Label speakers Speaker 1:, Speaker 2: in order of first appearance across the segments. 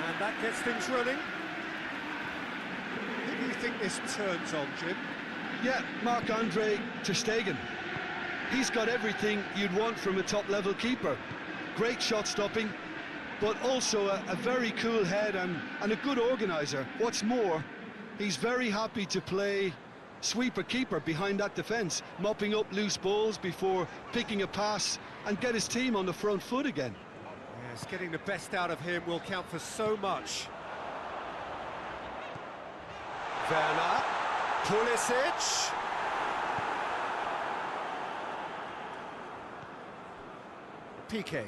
Speaker 1: And that gets things running. Who do you think this turns on, Jim?
Speaker 2: Yeah, Marc-Andre ter Stegen. He's got everything you'd want from a top-level keeper. Great shot stopping, but also a very cool head and a good organiser. What's more, he's very happy to play sweeper-keeper behind that defence, mopping up loose balls before picking a pass and get his team on the front foot again.
Speaker 1: Yes, getting the best out of him will count for so much. Werner, Pulisic. Piqué.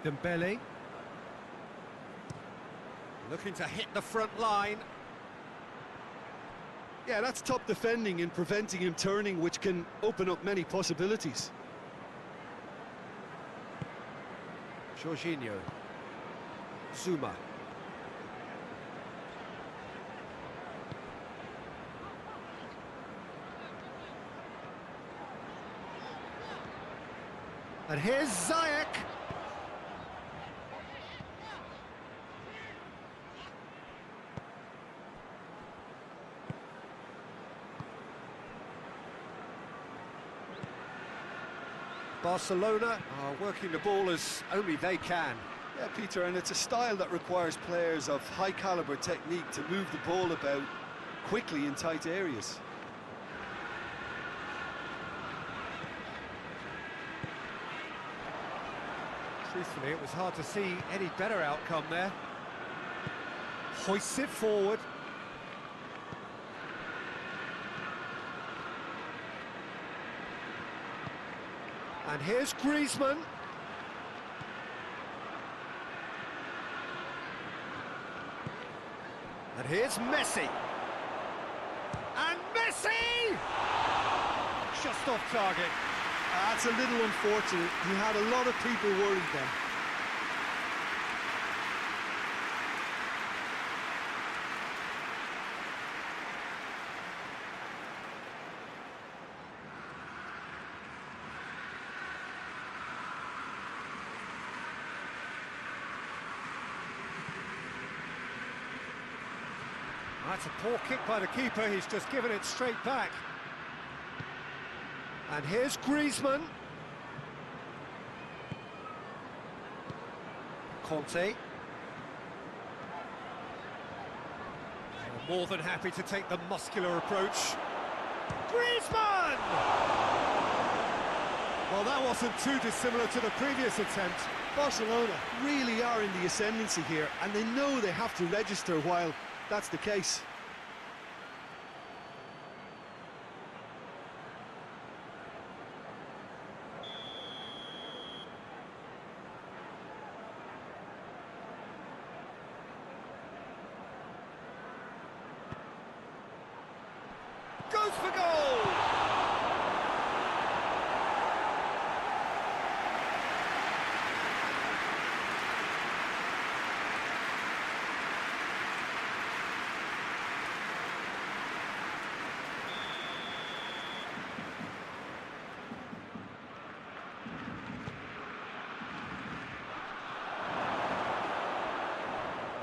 Speaker 1: Dembele. Looking to hit the front line.
Speaker 2: Yeah, that's top defending and preventing him turning, which can open up many possibilities.
Speaker 1: Jorginho. Zuma. And here's Ziyech. Barcelona are working the ball as only they can.
Speaker 2: Yeah, Peter, and it's a style that requires players of high-caliber technique to move the ball about quickly in tight areas.
Speaker 1: Truthfully, it was hard to see any better outcome there. Hoists it forward. And here's Griezmann. And here's Messi. And Messi! Just off target.
Speaker 2: That's a little unfortunate. He had a lot of people worried then.
Speaker 1: That's a poor kick by the keeper, he's just given it straight back. And here's Griezmann. Conte. More than happy to take the muscular approach. Griezmann! Well, that wasn't too dissimilar to the previous attempt.
Speaker 2: Barcelona really are in the ascendancy here, and they know they have to register while that's the case.
Speaker 1: Goes for goal!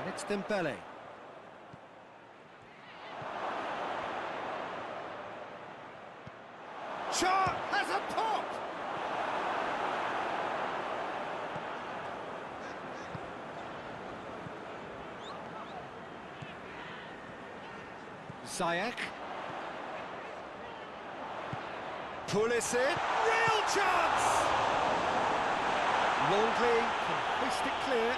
Speaker 1: And it's Dembele. Shot has a pop! Ziyech. Pulisic. Real chance! Longley can hoist it clear.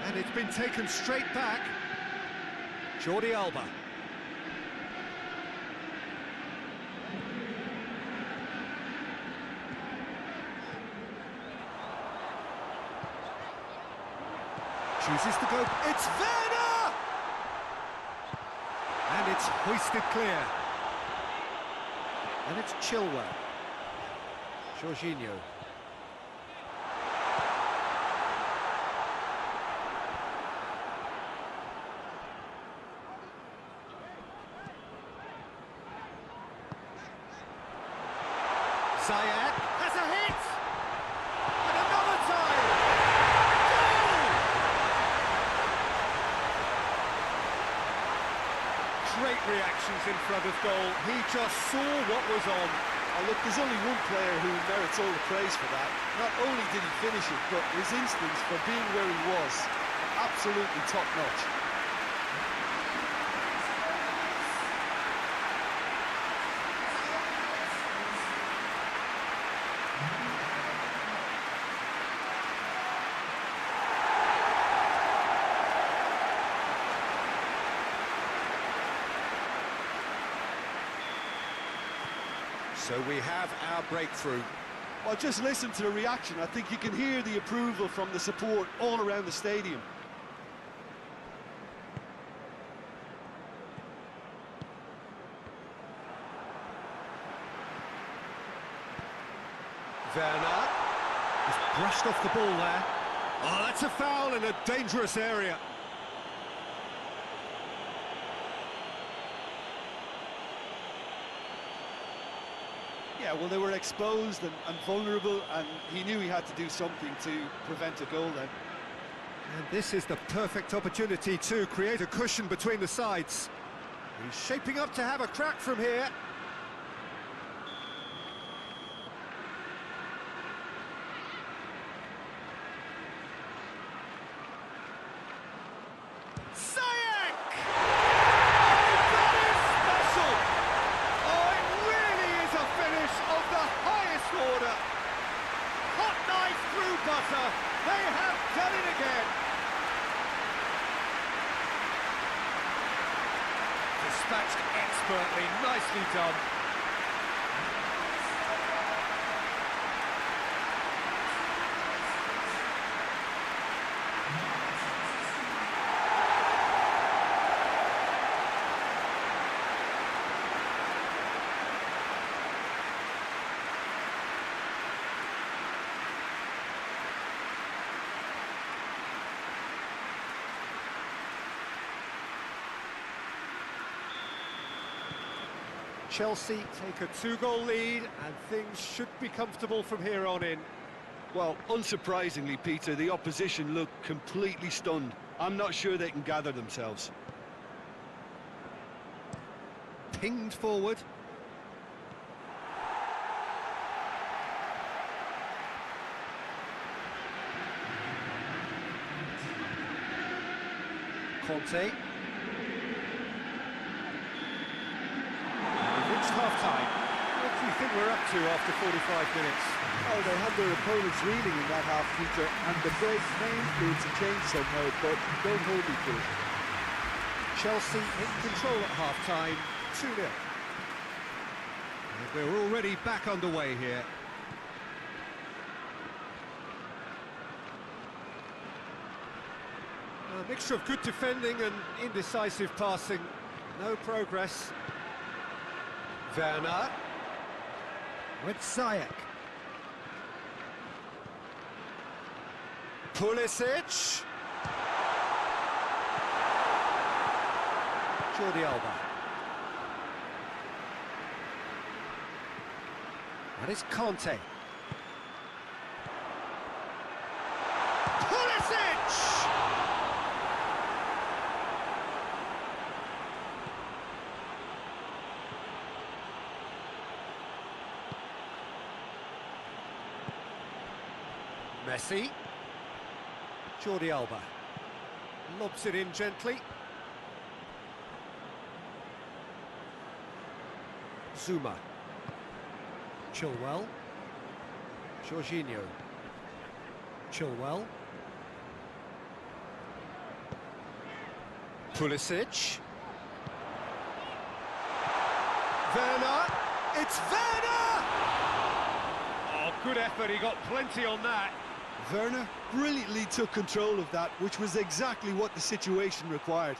Speaker 1: And it's been taken straight back. Jordi Alba. Chooses to go. It's Werner! And it's hoisted clear. And it's Chilwell. Jorginho. Ziyech has a hit! And another time! Goal! Great reactions in front of goal. He just saw what was on.
Speaker 2: Oh, look, there's only one player who merits all the praise for that. Not only did he finish it, but his instincts for being where he was, absolutely top-notch.
Speaker 1: So we have our breakthrough.
Speaker 2: Well, just listen to the reaction. I think you can hear the approval from the support all around the stadium.
Speaker 1: Werner. He's brushed off the ball there. Oh, that's a foul in a dangerous area.
Speaker 2: Yeah, well, they were exposed and vulnerable, and he knew he had to do something to prevent a goal then.
Speaker 1: And this is the perfect opportunity to create a cushion between the sides. He's shaping up to have a crack from here. Butter, they have done it again. Dispatched expertly, nicely done. Chelsea take a 2-goal lead, and things should be comfortable from here on in.
Speaker 2: Well, unsurprisingly, Peter, the opposition look completely stunned. I'm not sure they can gather themselves.
Speaker 1: Pinged forward. Conte. Half-time. What do you think we're up to after 45 minutes?
Speaker 3: Oh, they had their opponents reeling in that half, Peter, and the break may need to change somehow, but don't hold me to it.
Speaker 1: Chelsea in control at half-time, 2-0. We're already back underway here. A mixture of good defending and indecisive passing. No progress. Werner with Ziyech. Pulisic. Jordi Alba. And it's Conte. Pulisic! Messi. Jordi Alba. Lobs it in gently. Zuma. Chilwell. Jorginho. Chilwell. Pulisic. Werner. It's Werner! Oh, good effort. He got plenty on that.
Speaker 2: Werner brilliantly took control of that, which was exactly what the situation required.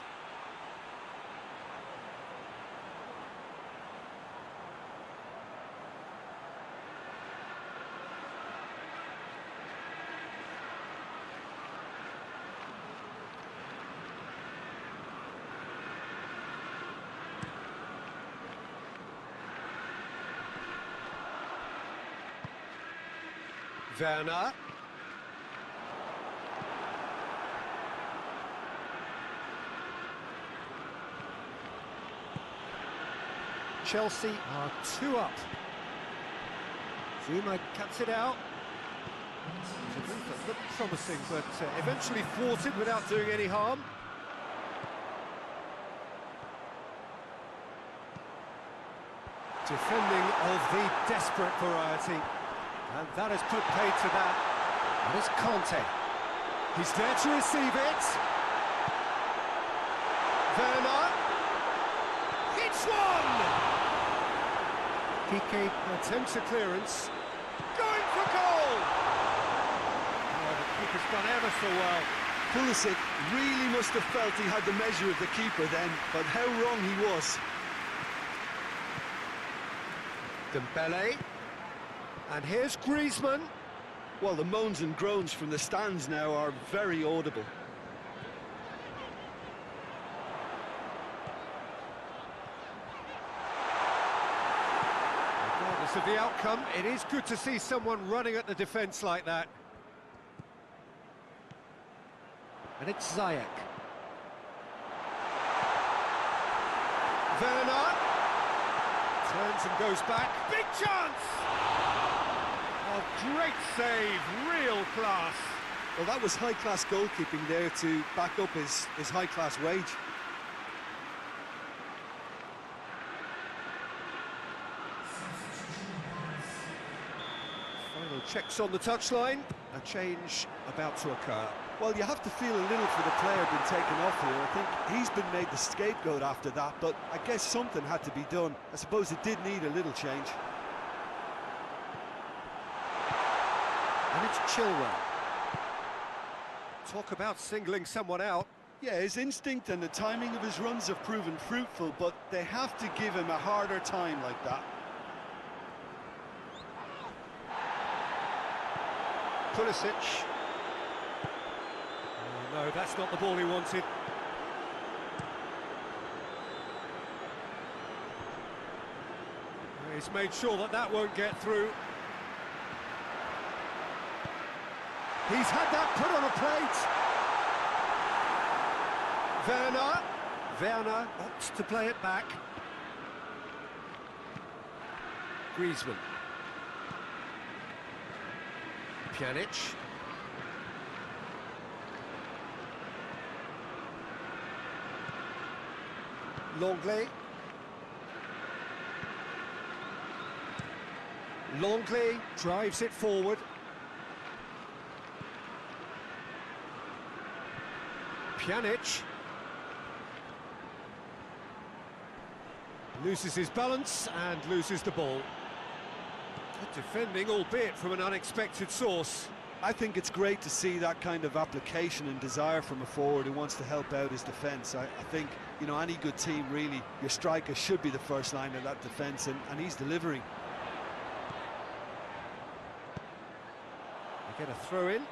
Speaker 1: Werner. Chelsea are 2 up. Zuma cuts it out. It's a move that looked promising, but eventually thwarted without doing any harm. Defending of the desperate variety. And that has put paid to that. And it's Conte. He's there to receive it. Werner. It's one! Piqué attempts a clearance. Going for goal! Oh, the keeper's done ever so well.
Speaker 2: Pulisic really must have felt he had the measure of the keeper then, but how wrong he was.
Speaker 1: Dembele. And here's Griezmann.
Speaker 2: Well, the moans and groans from the stands now are very audible.
Speaker 1: Regardless of the outcome, it is good to see someone running at the defence like that. And it's Ziyech. Werner. Turns and goes back. Big chance! Oh, great save, real class.
Speaker 2: Well, that was high-class goalkeeping there to back up his high-class wage.
Speaker 1: Final checks on the touchline. A change about to occur.
Speaker 2: Well, you have to feel a little for the player being taken off here. I think he's been made the scapegoat after that, but I guess something had to be done. I suppose it did need a little change.
Speaker 1: And it's Chilwell. Talk about singling someone out.
Speaker 2: Yeah, his instinct and the timing of his runs have proven fruitful, but they have to give him a harder time like that.
Speaker 1: Pulisic. Oh, no, that's not the ball he wanted. He's made sure that that won't get through. He's had that put on a plate. Werner. Werner opts to play it back. Griezmann. Pjanic. Longley. Longley drives it forward. Pjanic. Loses his balance and loses the ball. Good defending, albeit from an unexpected source.
Speaker 2: I think it's great to see that kind of application and desire from a forward who wants to help out his defence. I think, you know, any good team, really, your striker should be the first line of that defence, and he's delivering.
Speaker 1: They get a throw in.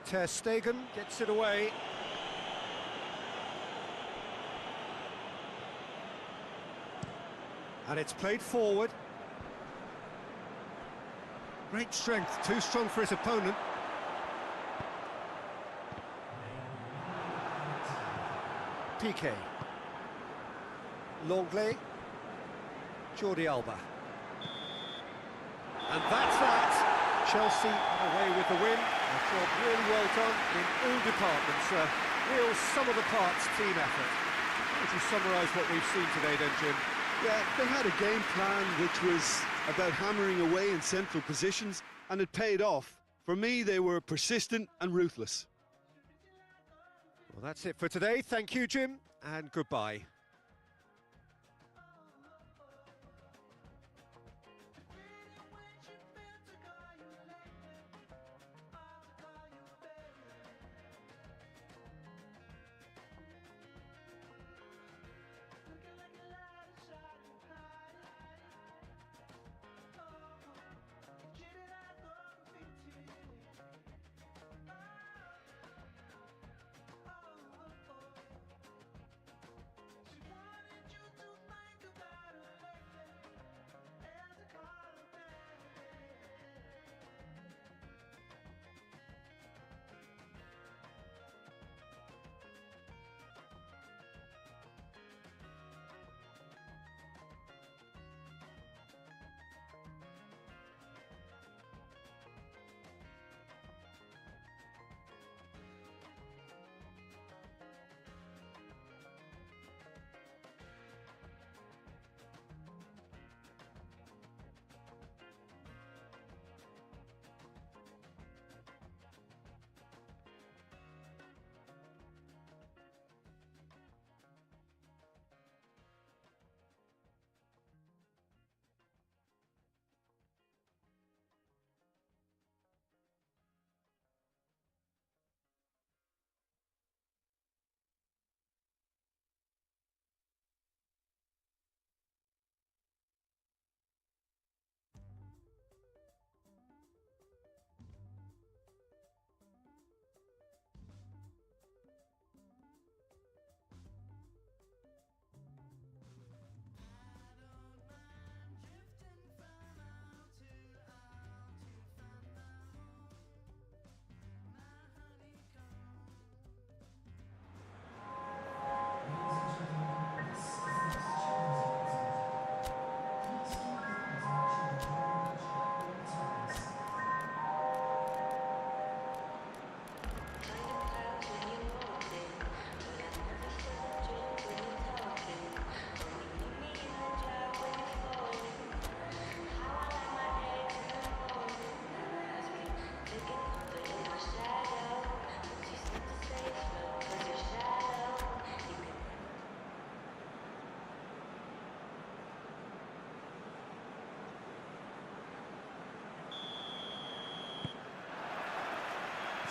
Speaker 1: Ter Stegen gets it away. And it's played forward. Great strength, too strong for his opponent. Piqué. Longley. Jordi Alba. And that's that. Chelsea away with the win. A job really well done in all departments. Real sum-of-the-parts team effort. How would you summarise what we've seen today then, Jim?
Speaker 2: Yeah, they had a game plan which was about hammering away in central positions, and it paid off. For me, they were persistent and ruthless.
Speaker 1: Well, that's it for today. Thank you, Jim, and goodbye.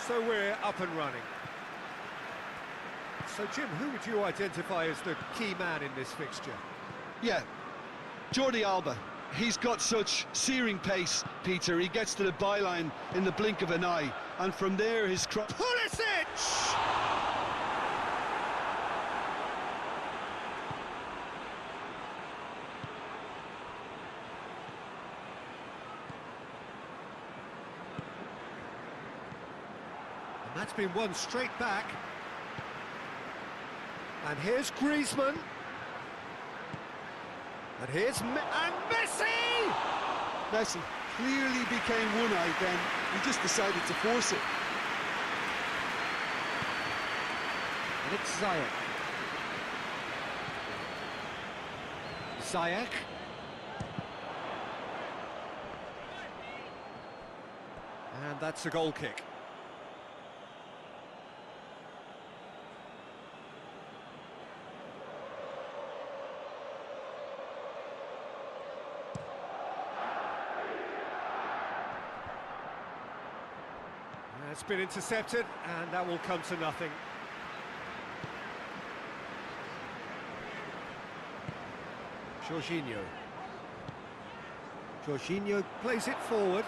Speaker 1: So we're up and running. So Jim, who would you identify as the key man in this fixture?
Speaker 2: Yeah, Jordi Alba. He's got such searing pace, Peter. He gets to the byline in the blink of an eye, and from there his cross.
Speaker 1: Pulisic! And that's been won straight back. And here's Griezmann. And here's Messi!
Speaker 2: Messi clearly became one-eyed then. He just decided to force it.
Speaker 1: And it's Ziyech. Ziyech. And that's a goal kick. It's been intercepted, and that will come to nothing. Jorginho. Jorginho plays it forward.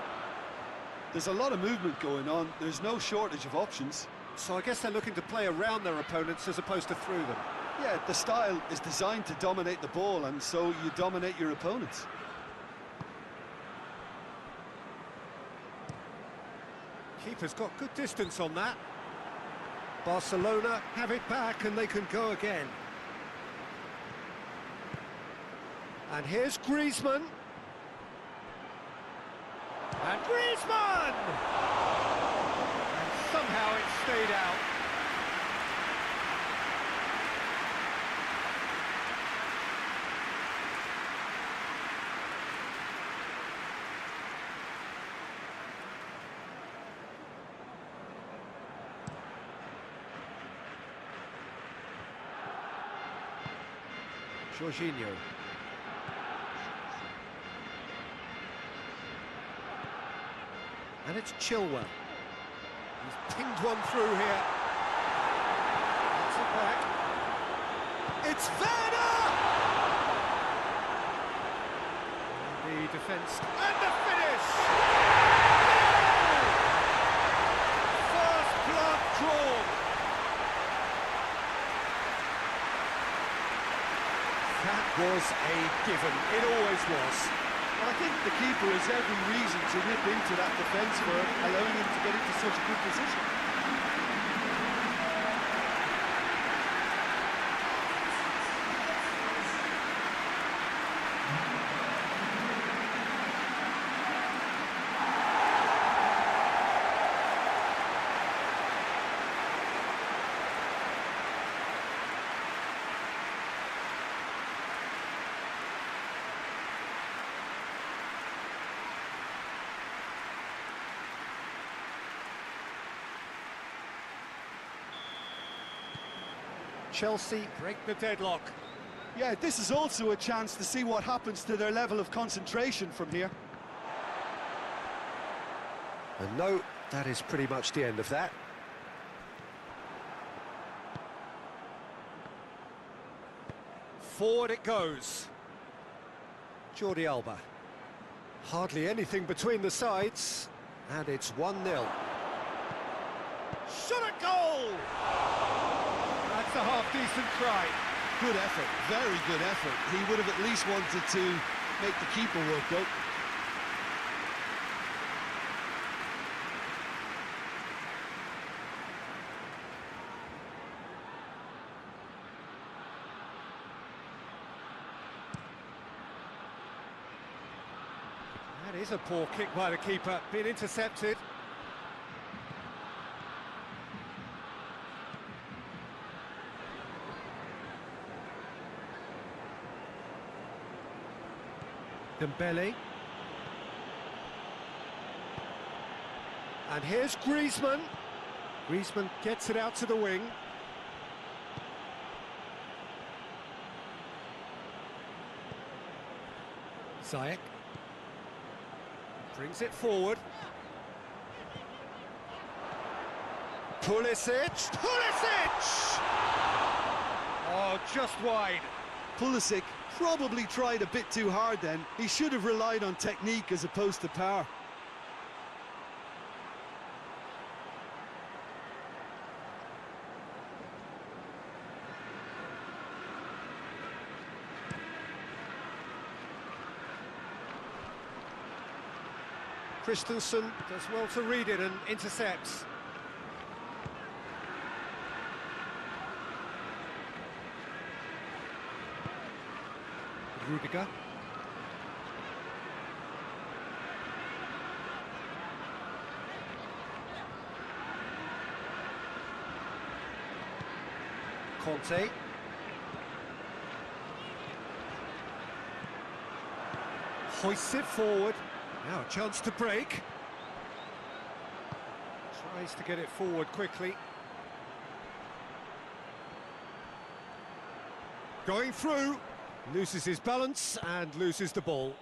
Speaker 2: There's a lot of movement going on. There's no shortage of options.
Speaker 1: So I guess they're looking to play around their opponents as opposed to through them.
Speaker 2: Yeah, the style is designed to dominate the ball, and so you dominate your opponents.
Speaker 1: Keeper's got good distance on that. Barcelona have it back and they can go again. And here's Griezmann. And Griezmann! And somehow it stayed out. Jorginho. And it's Chilwell. He's pinged one through here. That's it back. It's Werner! And the defence and the finish! First blood drawn. That was a given. It always was.
Speaker 2: I think the keeper has every reason to nip into that defence for allowing him to get into such a good position.
Speaker 1: Chelsea break the deadlock.
Speaker 2: Yeah, this is also a chance to see what happens to their level of concentration from here.
Speaker 1: And no, that is pretty much the end of that. Forward it goes. Jordi Alba. Hardly anything between the sides, and it's 1-0. Shot at goal! That's a half-decent try.
Speaker 2: Good effort, very good effort. He would have at least wanted to make the keeper work though.
Speaker 1: That is a poor kick by the keeper, being intercepted. Dembele. And here's Griezmann. Griezmann gets it out to the wing. Ziyech brings it forward. Pulisic! Pulisic! Oh, just wide.
Speaker 2: Pulisic probably tried a bit too hard then. He should have relied on technique as opposed to power.
Speaker 1: Christensen does well to read it and intercepts. Rudiger. Conte. Hoists it forward. Now a chance to break. Tries to get it forward quickly. Going through. Loses his balance and loses the ball.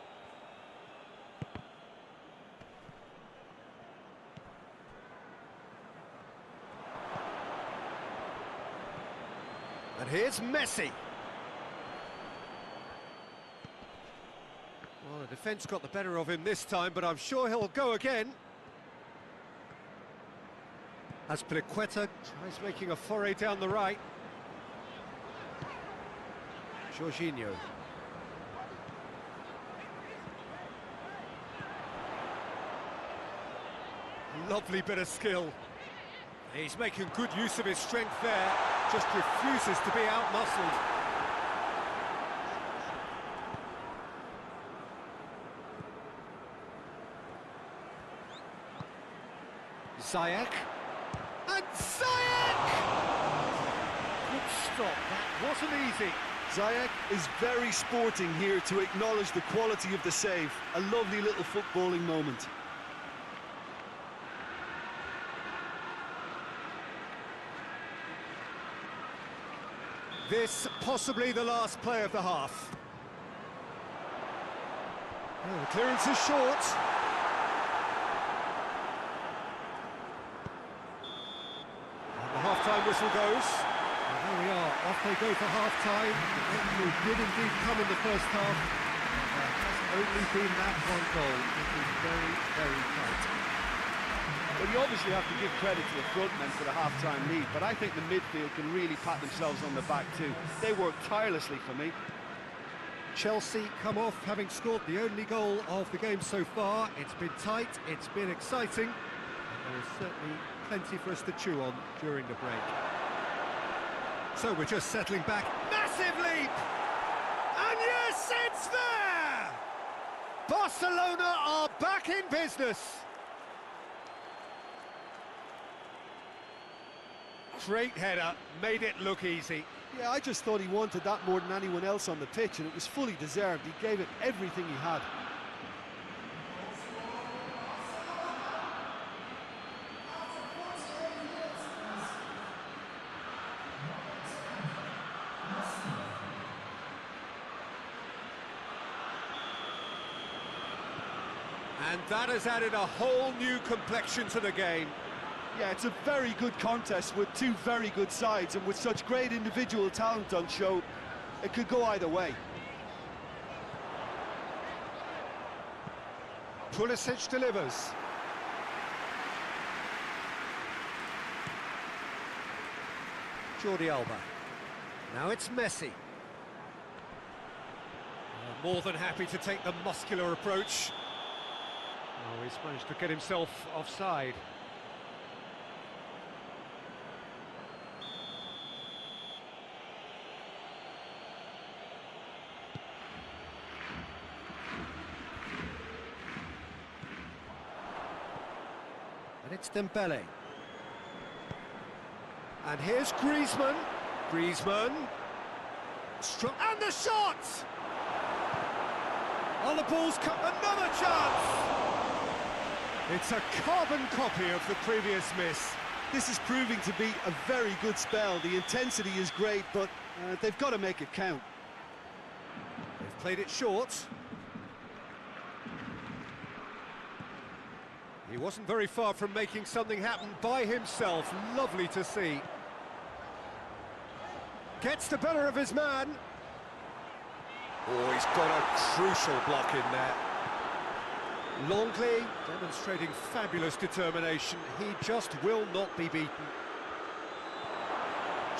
Speaker 1: And here's Messi. Well, the defence got the better of him this time, but I'm sure he'll go again. Azpilicueta tries making a foray down the right. Jorginho. Lovely bit of skill. He's making good use of his strength there, just refuses to be out-muscled. Ziyech. And Ziyech! Good stop, that wasn't easy.
Speaker 2: Ziyech is very sporting here to acknowledge the quality of the save. A lovely little footballing moment.
Speaker 1: This possibly the last play of the half. Oh, the clearance is short. And the half-time whistle goes. And there we are, off they go for half-time. It did indeed come in the first half. There has only been that one goal. It was very, very tight.
Speaker 3: Well, you obviously have to give credit to the front men for the half-time lead, but I think the midfield can really pat themselves on the back too. They worked tirelessly for me.
Speaker 1: Chelsea come off having scored the only goal of the game so far. It's been tight, it's been exciting, and there is certainly plenty for us to chew on during the break. So we're just settling back. Massive leap! And yes, it's there! Barcelona are back in business. Great header, made it look easy.
Speaker 2: Yeah, I just thought he wanted that more than anyone else on the pitch, and it was fully deserved. He gave it everything he had.
Speaker 1: And that has added a whole new complexion to the game.
Speaker 2: Yeah, it's a very good contest with two very good sides, and with such great individual talent on show, it could go either way.
Speaker 1: Pulisic delivers. Jordi Alba. Now it's Messi. More than happy to take the muscular approach. Oh, he's managed to get himself offside. And it's Dembele. And here's Griezmann. Griezmann. And the shot! On the ball's cut, another chance! It's a carbon copy of the previous miss.
Speaker 2: This is proving to be a very good spell. The intensity is great, but they've got to make it count.
Speaker 1: They've played it short. He He wasn't very far from making something happen by himself. Lovely to see. Gets the better of his man. Oh, he's got a crucial block in there. Longley demonstrating fabulous determination. He just will not be beaten.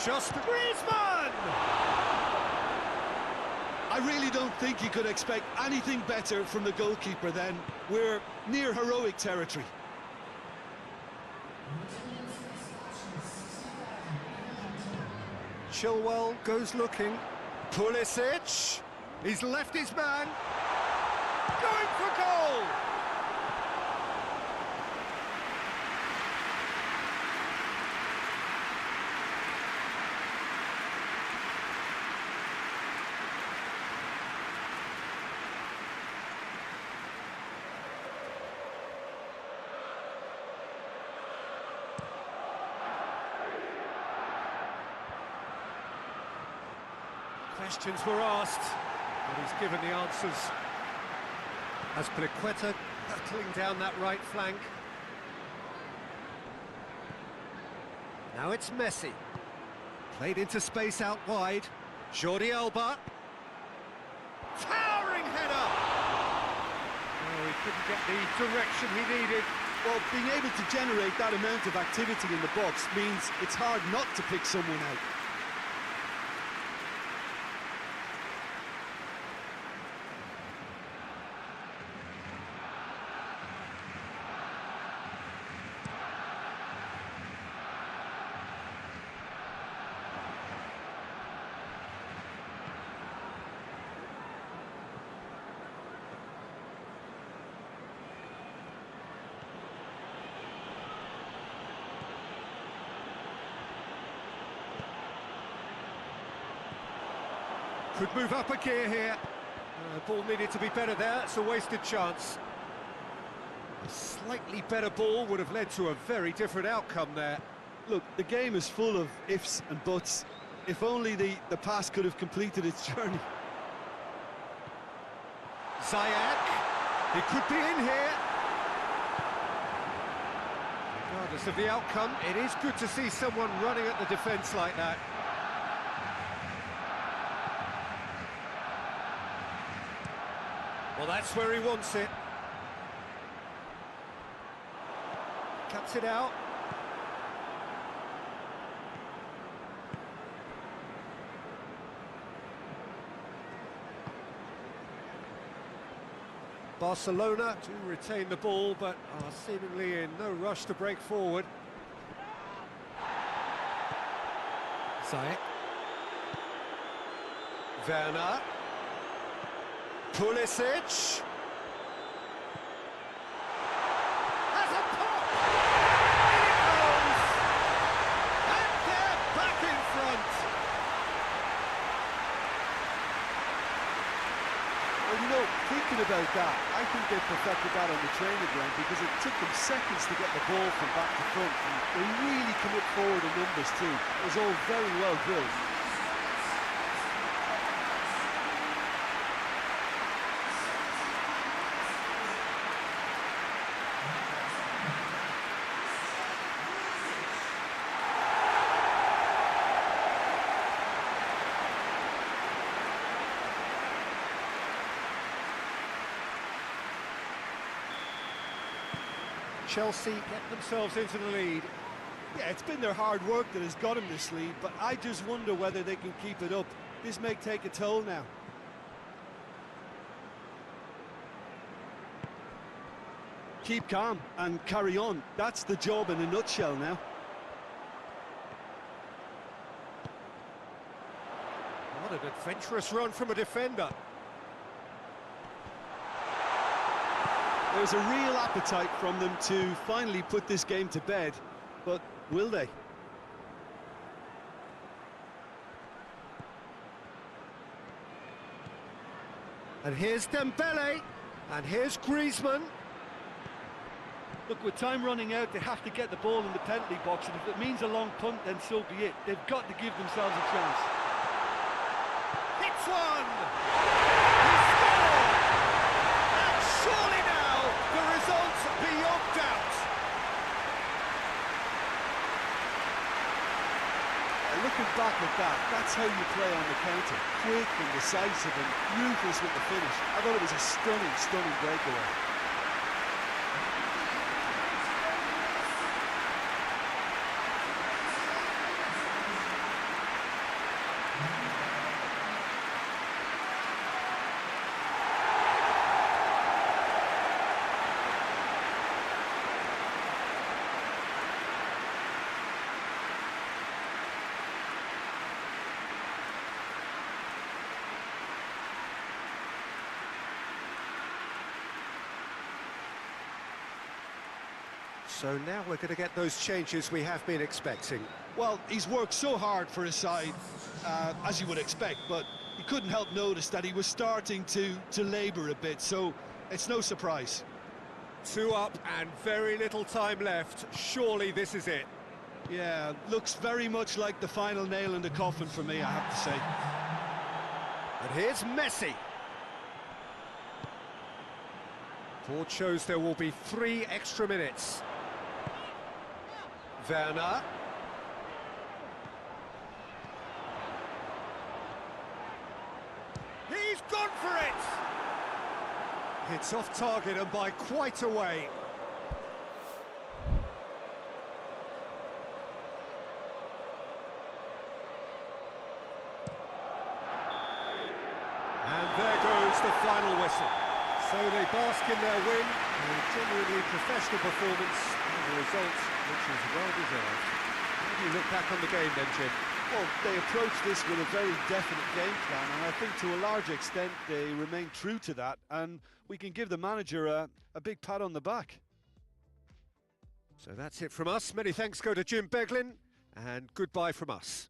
Speaker 1: Just Griezmann!
Speaker 2: I really don't think you could expect anything better from the goalkeeper then. We're near heroic territory.
Speaker 1: Chilwell goes looking. Pulisic, he's left his man. Going for goal! Questions were asked, but he's given the answers. As Pliqueta hurtling down that right flank. Now it's Messi. Played into space out wide. Jordi Alba. Towering header! Oh, he couldn't get the direction he needed.
Speaker 2: Well, being able to generate that amount of activity in the box means it's hard not to pick someone out.
Speaker 1: Could move up a gear here. Ball needed to be better there, it's a wasted chance. A slightly better ball would have led to a very different outcome there.
Speaker 2: Look, the game is full of ifs and buts. If only the pass could have completed its journey.
Speaker 1: Ziyech, he could be in here. Regardless of the outcome, it is good to see someone running at the defence like that. Well, that's where he wants it. Cuts it out. Barcelona do retain the ball, but are seemingly in no rush to break forward. Ziyech. Werner. Pulisic. Has a pop! In it goes! And they're back in front!
Speaker 2: Well, you know, thinking about that, I think they perfected that on the training ground because it took them seconds to get the ball from back to front. And they really commit forward in numbers too. It was all very well drilled.
Speaker 1: Chelsea get themselves into the lead.
Speaker 2: Yeah, it's been their hard work that has got them this lead, but I just wonder whether they can keep it up. This may take a toll now. Keep calm and carry on. That's the job in a nutshell now.
Speaker 1: What an adventurous run from a defender.
Speaker 2: There's a real appetite from them to finally put this game to bed, but will they?
Speaker 1: And here's Dembele, and here's Griezmann.
Speaker 3: Look, with time running out, they have to get the ball in the penalty box, and if it means a long punt, then so be it. They've got to give themselves a chance.
Speaker 1: Hits one! He scored! And surely now, the result's beyond doubt.
Speaker 3: looking back at that, that's how you play on the counter. Quick and decisive and ruthless with the finish. I thought it was a stunning, stunning breakaway.
Speaker 1: So now we're going to get those changes we have been expecting.
Speaker 2: Well, he's worked so hard for his side, as you would expect, but he couldn't help notice that he was starting to labour a bit, so it's no surprise.
Speaker 1: 2 up and very little time left. Surely this is it.
Speaker 2: Yeah, looks very much like the final nail in the coffin for me, I have to say.
Speaker 1: And here's Messi. Board shows there will be 3 extra minutes. Werner. He's gone for it! It's off target and by quite a way. And there goes the final whistle. So they bask in their win, a genuinely professional performance, and a result which is well deserved. How do you look back on the game then, Jim?
Speaker 3: Well, they approached this with a very definite game plan, and I think to a large extent they remain true to that, and we can give the manager a big pat on the back.
Speaker 1: So that's it from us. Many thanks go to Jim Beglin, and goodbye from us.